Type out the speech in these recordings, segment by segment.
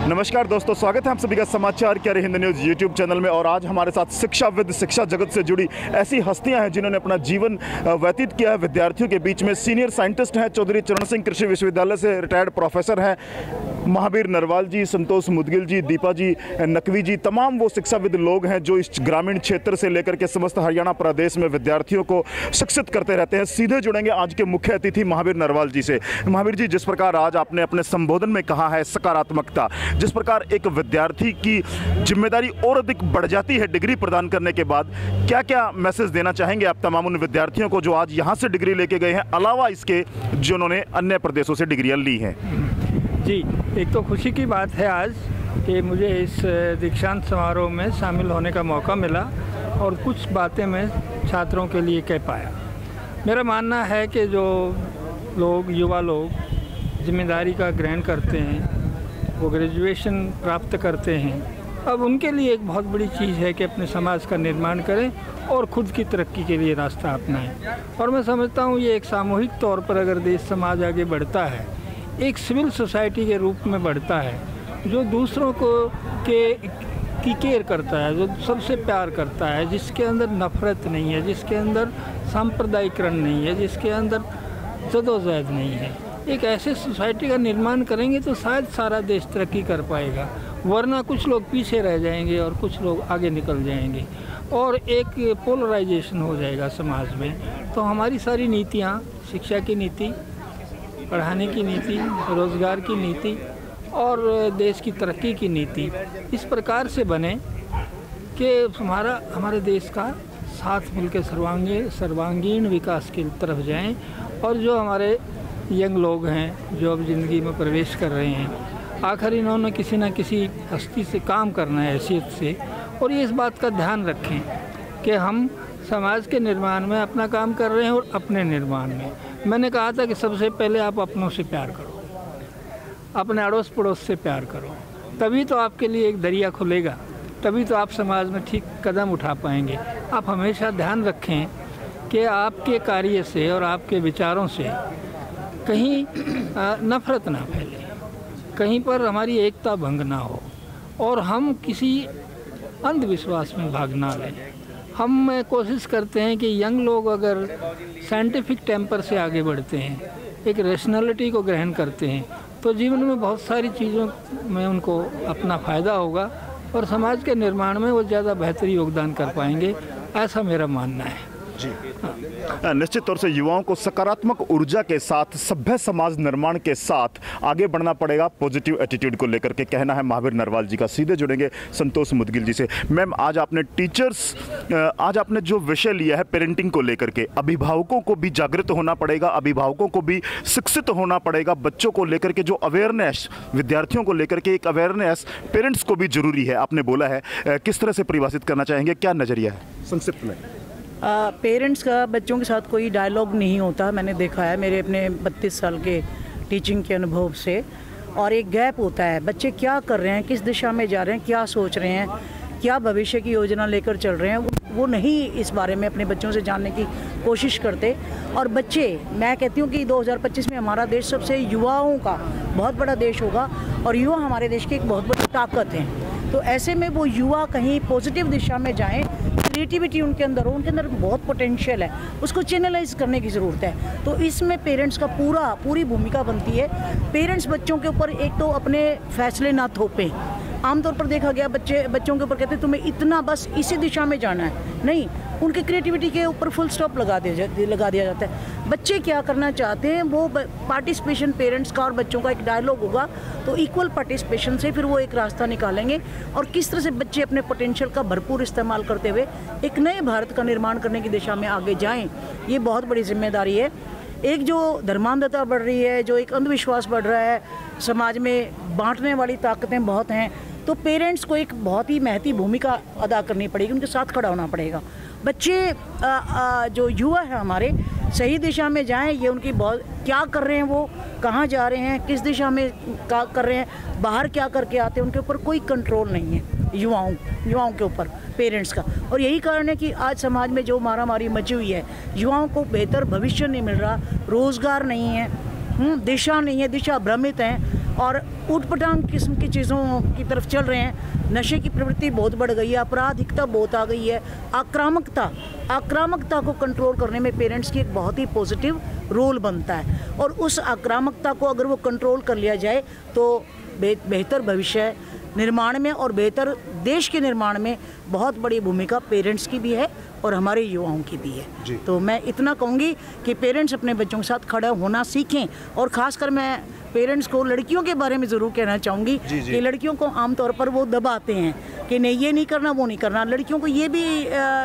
नमस्कार दोस्तों, स्वागत है आप सभी का समाचार क्या हिंद न्यूज़ यूट्यूब चैनल में। और आज हमारे साथ शिक्षाविद, शिक्षा जगत से जुड़ी ऐसी हस्तियां हैं जिन्होंने अपना जीवन व्यतीत किया है विद्यार्थियों के बीच में। सीनियर साइंटिस्ट हैं चौधरी चरण सिंह कृषि विश्वविद्यालय से, रिटायर्ड प्रोफेसर हैं महावीर नरवाल जी, संतोष मुदगिल जी, दीपा जी नकवी जी, तमाम वो शिक्षाविद लोग हैं जो इस ग्रामीण क्षेत्र से लेकर के समस्त हरियाणा प्रदेश में विद्यार्थियों को शिक्षित करते रहते हैं। सीधे जुड़ेंगे आज के मुख्य अतिथि महावीर नरवाल जी से। महावीर जी, जिस प्रकार आज आपने अपने संबोधन में कहा है सकारात्मकता, जिस प्रकार एक विद्यार्थी की जिम्मेदारी और अधिक बढ़ जाती है डिग्री प्रदान करने के बाद, क्या क्या मैसेज देना चाहेंगे आप तमाम उन विद्यार्थियों को जो आज यहाँ से डिग्री लेके गए हैं, अलावा इसके जिन्होंने अन्य प्रदेशों से डिग्रियाँ ली हैं? जी, एक तो खुशी की बात है आज कि मुझे इस दीक्षांत समारोह में शामिल होने का मौका मिला और कुछ बातें मैं छात्रों के लिए कह पाया। मेरा मानना है कि जो लोग, युवा लोग जिम्मेदारी का ग्रहण करते हैं, वो ग्रेजुएशन प्राप्त करते हैं, अब उनके लिए एक बहुत बड़ी चीज़ है कि अपने समाज का निर्माण करें और ख़ुद की तरक्की के लिए रास्ता अपनाएं। और मैं समझता हूँ ये एक सामूहिक तौर पर अगर देश समाज आगे बढ़ता है, एक सिविल सोसाइटी के रूप में बढ़ता है, जो दूसरों को की केयर करता है, जो सबसे प्यार करता है, जिसके अंदर नफ़रत नहीं है, जिसके अंदर सांप्रदायिकरण नहीं है, जिसके अंदर जदोजहद नहीं है, एक ऐसे सोसाइटी का निर्माण करेंगे तो शायद सारा देश तरक्की कर पाएगा। वरना कुछ लोग पीछे रह जाएंगे और कुछ लोग आगे निकल जाएंगे और एक पोलराइजेशन हो जाएगा समाज में। तो हमारी सारी नीतियाँ, शिक्षा की नीति, पढ़ाने की नीति, रोज़गार की नीति और देश की तरक्की की नीति इस प्रकार से बने कि हमारे देश का साथ मिलकर सर्वांगीण विकास की तरफ जाएं। और जो हमारे यंग लोग हैं जो अब ज़िंदगी में प्रवेश कर रहे हैं, आखिर इन्होंने किसी न किसी हस्ती से काम करना है, हैसियत से, और ये इस बात का ध्यान रखें कि हम समाज के निर्माण में अपना काम कर रहे हैं और अपने निर्माण में। मैंने कहा था कि सबसे पहले आप अपनों से प्यार करो, अपने अड़ोस पड़ोस से प्यार करो, तभी तो आपके लिए एक दरिया खुलेगा, तभी तो आप समाज में ठीक कदम उठा पाएंगे। आप हमेशा ध्यान रखें कि आपके कार्य से और आपके विचारों से कहीं नफ़रत ना फैले, कहीं पर हमारी एकता भंग ना हो और हम किसी अंधविश्वास में भाग ना लें। हम कोशिश करते हैं कि यंग लोग अगर साइंटिफिक टेम्पर से आगे बढ़ते हैं, एक रैशनैलिटी को ग्रहण करते हैं, तो जीवन में बहुत सारी चीज़ों में उनको अपना फ़ायदा होगा और समाज के निर्माण में वो ज़्यादा बेहतर योगदान कर पाएंगे, ऐसा मेरा मानना है। जी, निश्चित तौर से युवाओं को सकारात्मक ऊर्जा के साथ सभ्य समाज निर्माण के साथ आगे बढ़ना पड़ेगा, पॉजिटिव एटीट्यूड को लेकर के, कहना है महावीर नरवाल जी का। सीधे जुड़ेंगे संतोष मुदगिल जी से। मैम, आज आपने जो विषय लिया है पेरेंटिंग को लेकर के, अभिभावकों को भी जागृत होना पड़ेगा, अभिभावकों को भी शिक्षित होना पड़ेगा, बच्चों को लेकर के जो अवेयरनेस, विद्यार्थियों को लेकर के एक अवेयरनेस पेरेंट्स को भी जरूरी है, आपने बोला है। किस तरह से परिभाषित करना चाहेंगे, क्या नज़रिया है संक्षिप्त में? पेरेंट्स का बच्चों के साथ कोई डायलॉग नहीं होता, मैंने देखा है मेरे अपने 32 साल के टीचिंग के अनुभव से। और एक गैप होता है, बच्चे क्या कर रहे हैं, किस दिशा में जा रहे हैं, क्या सोच रहे हैं, क्या भविष्य की योजना लेकर चल रहे हैं, वो नहीं इस बारे में अपने बच्चों से जानने की कोशिश करते। और बच्चे, मैं कहती हूँ कि 2025 में हमारा देश सबसे युवाओं का बहुत बड़ा देश होगा और युवा हमारे देश की एक बहुत बड़ी ताकत है। तो ऐसे में वो युवा कहीं पॉजिटिव दिशा में जाएं, क्रिएटिविटी उनके अंदर हो, उनके अंदर बहुत पोटेंशियल है, उसको चैनलाइज करने की ज़रूरत है। तो इसमें पेरेंट्स का पूरी भूमिका बनती है। पेरेंट्स बच्चों के ऊपर एक तो अपने फैसले ना थोपें। आमतौर पर देखा गया बच्चों के ऊपर कहते हैं तुम्हें इतना बस इसी दिशा में जाना है, नहीं, उनकी क्रिएटिविटी के ऊपर फुल स्टॉप लगा दिया जाता है। बच्चे क्या करना चाहते हैं, वो पार्टिसिपेशन पेरेंट्स का और बच्चों का एक डायलॉग होगा, तो इक्वल पार्टिसिपेशन से फिर वो एक रास्ता निकालेंगे और किस तरह से बच्चे अपने पोटेंशियल का भरपूर इस्तेमाल करते हुए एक नए भारत का निर्माण करने की दिशा में आगे जाएं, ये बहुत बड़ी जिम्मेदारी है। एक जो धर्मांधता बढ़ रही है, जो एक अंधविश्वास बढ़ रहा है, समाज में बांटने वाली ताकतें बहुत हैं, तो पेरेंट्स को एक बहुत ही महती भूमिका अदा करनी पड़ेगी, उनके साथ खड़ा होना पड़ेगा। बच्चे जो युवा है हमारे सही दिशा में जाएं, ये उनकी बहुत क्या कर रहे हैं, वो कहाँ जा रहे हैं, किस दिशा में कर रहे हैं, बाहर क्या करके आते हैं, उनके ऊपर कोई कंट्रोल नहीं है युवाओं के ऊपर पेरेंट्स का। और यही कारण है कि आज समाज में जो मारामारी मची हुई है, युवाओं को बेहतर भविष्य नहीं मिल रहा, रोज़गार नहीं है, दिशा नहीं है, दिशा भ्रमित हैं। और ऊटपटांग किस्म की चीज़ों की तरफ चल रहे हैं। नशे की प्रवृत्ति बहुत बढ़ गई है, आपराधिकता बहुत आ गई है, आक्रामकता को कंट्रोल करने में पेरेंट्स की एक बहुत ही पॉजिटिव रोल बनता है। और उस आक्रामकता को अगर वो कंट्रोल कर लिया जाए तो बेहतर भविष्य निर्माण में और बेहतर देश के निर्माण में बहुत बड़ी भूमिका पेरेंट्स की भी है और हमारे युवाओं की भी है। तो मैं इतना कहूँगी कि पेरेंट्स अपने बच्चों के साथ खड़ा होना सीखें। और ख़ासकर मैं पेरेंट्स को लड़कियों के बारे में ज़रूर कहना चाहूँगी कि लड़कियों को आमतौर पर वो दबाते हैं कि नहीं ये नहीं करना, वो नहीं करना। लड़कियों को ये भी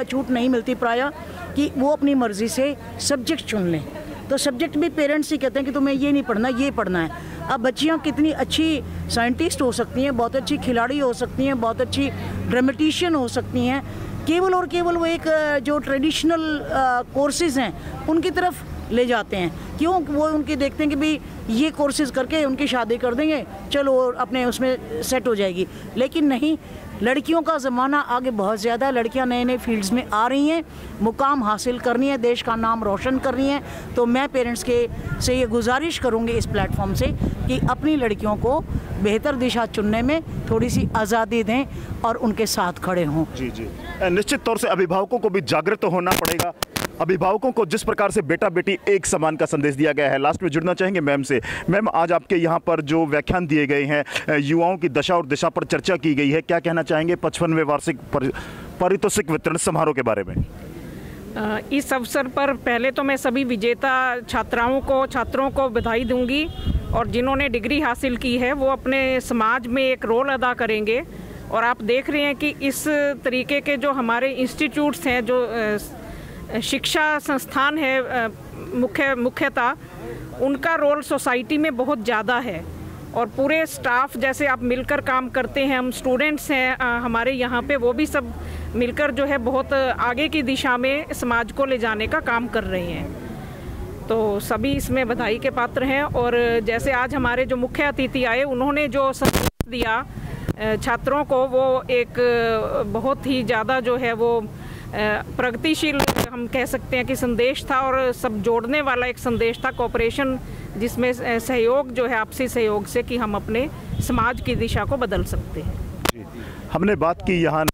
छूट नहीं मिलती प्रायः कि वो अपनी मर्ज़ी से सब्जेक्ट चुन लें। तो सब्जेक्ट भी पेरेंट्स ही कहते हैं कि तुम्हें ये नहीं पढ़ना, ये पढ़ना है। अब बच्चियाँ कितनी अच्छी साइंटिस्ट हो सकती हैं, बहुत अच्छी खिलाड़ी हो सकती हैं, बहुत अच्छी ड्रामेटिशियन हो सकती हैं, केवल और केवल वो एक जो ट्रेडिशनल कोर्सेज़ हैं उनकी तरफ ले जाते हैं। क्यों? वो उनके देखते हैं कि भाई ये कोर्सेज़ करके उनकी शादी कर देंगे, चलो अपने उसमें सेट हो जाएगी। लेकिन नहीं, लड़कियों का ज़माना आगे बहुत ज़्यादा है। लड़कियां नए नए फील्ड्स में आ रही हैं, मुकाम हासिल करनी है, देश का नाम रोशन करनी है। तो मैं पेरेंट्स से ये गुजारिश करूंगी इस प्लेटफॉर्म से कि अपनी लड़कियों को बेहतर दिशा चुनने में थोड़ी सी आज़ादी दें और उनके साथ खड़े हों। जी। निश्चित तौर से अभिभावकों को भी जागृत होना पड़ेगा। अभिभावकों को जिस प्रकार से बेटा बेटी एक समान का संदेश दिया गया है। लास्ट में जुड़ना चाहेंगे मैम से। मैम, आज आपके यहाँ पर जो व्याख्यान दिए गए हैं, युवाओं की दशा और दिशा पर चर्चा की गई है, क्या कहना चाहेंगे 55वें वार्षिक पारितोषिक वितरण समारोह के बारे में? इस अवसर पर पहले तो मैं सभी विजेता छात्रों को बधाई दूंगी और जिन्होंने डिग्री हासिल की है वो अपने समाज में एक रोल अदा करेंगे। और आप देख रहे हैं कि इस तरीके के जो हमारे इंस्टीट्यूट्स हैं, जो शिक्षा संस्थान है मुख्यतः, उनका रोल सोसाइटी में बहुत ज़्यादा है। और पूरे स्टाफ जैसे आप मिलकर काम करते हैं, हम स्टूडेंट्स हैं हमारे यहाँ पे, वो भी सब मिलकर जो है बहुत आगे की दिशा में समाज को ले जाने का काम कर रहे हैं। तो सभी इसमें बधाई के पात्र हैं। और जैसे आज हमारे जो मुख्य अतिथि आए, उन्होंने जो संदेश दिया छात्रों को, वो एक बहुत ही ज़्यादा जो है वो प्रगतिशील हम कह सकते हैं कि संदेश था और सब जोड़ने वाला एक संदेश था, कोऑपरेशन, जिसमें सहयोग जो है आपसी सहयोग से कि हम अपने समाज की दिशा को बदल सकते हैं। हमने बात की यहाँ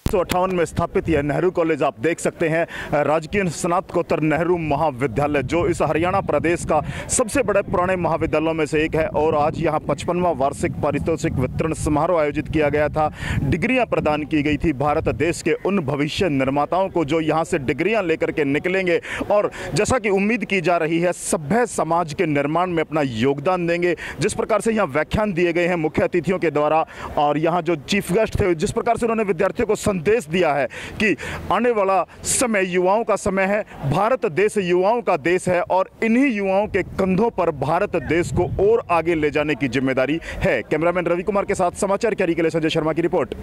1958 में स्थापित यह नेहरू कॉलेज आप देख सकते हैं, राजकीय स्नातकोत्तर नेहरू महाविद्यालय, जो इस हरियाणा प्रदेश का सबसे बड़े पुराने महाविद्यालयों में से एक है। और आज यहाँ 55वां वार्षिक पारितोषिक वितरण समारोह आयोजित किया गया था। डिग्रियां प्रदान की गई थी भारत देश के उन भविष्य निर्माताओं को जो यहाँ से डिग्रियां लेकर के निकलेंगे और जैसा कि उम्मीद की जा रही है सभ्य समाज के निर्माण में अपना योगदान देंगे। जिस प्रकार से यहाँ व्याख्यान दिए गए हैं मुख्य अतिथियों के द्वारा और यहाँ जो चीफ गेस्ट थे, जिस प्रकार से उन्होंने विद्यार्थियों को संदेश दिया है कि आने वाला समय युवाओं का समय है, भारत देश युवाओं का देश है और इन्हीं युवाओं के कंधों पर भारत देश को और आगे ले जाने की जिम्मेदारी है। कैमरामैन रवि कुमार के साथ समाचार कैरी के लिए संजय शर्मा की रिपोर्ट।